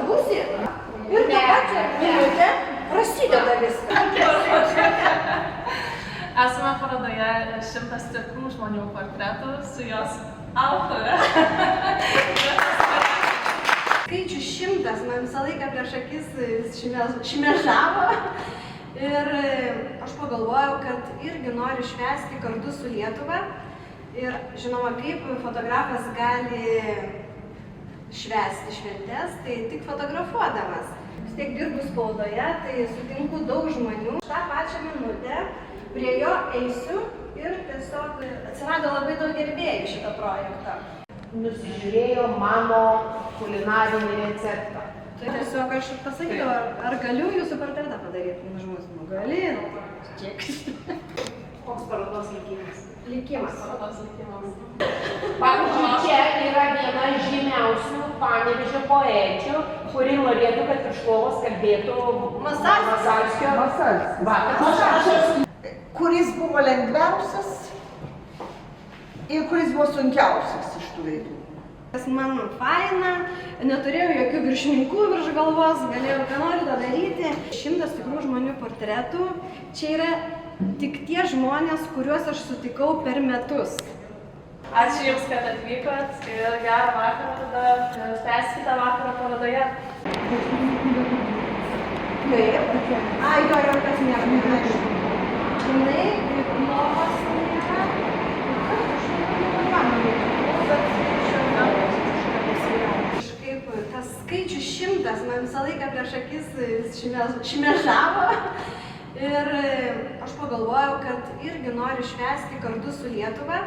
klausyti. Ir tą pačią minutę prasideda viskas. Esame parodoje 100 tikrų žmonių portretų su jos autore. Skaičius 100 man visą laiką prieš akis šmėžavo. Ir aš pagalvojau, kad irgi noriu švęsti kartu su Lietuva. Ir žinoma, kaip fotografas gali švęsti šventes, tai tik fotografuodamas. Vis tiek dirbu spaudoje, tai sutinku daug žmonių. Tą pačią minutę prie jo eisiu ir tiesiog atsirado labai daug gerbėjų šito projekto. Nusižiūrėjo mano kulinarinį receptą. Tai tiesiog aš pasakydavau, ar galiu jūsų portretą padaryti? Žmogus, gali, kiek. Koks parodos likimas? Likimas. Parodos likimas. Pavyzdžiui, čia yra viena žymiausių Panevėžio poečių, kuri norėtų, kad virš lovos kalbėtų Masalskio. Masalskis. Kuris buvo lengviausias ir kuris buvo sunkiausias iš tų veidų. Man faina, neturėjau jokių viršininkų virš galvos, galėjau ką noriu tą daryti. 100 tikrų žmonių portretų. Čia yra tik tie žmonės, kuriuos aš sutikau per metus. Ačiū Jums, kad atvykot ir gerą vakarą tada. Tęskite vakarą parodoje. Taip. Ai, jo, kas nėra. Žinai, kaip lovos nėra. Kažkaip tas skaičius 100 man visą laiką prieš akis šmėžavo. Ir aš pagalvojau, kad irgi noriu švęsti kartu su Lietuva.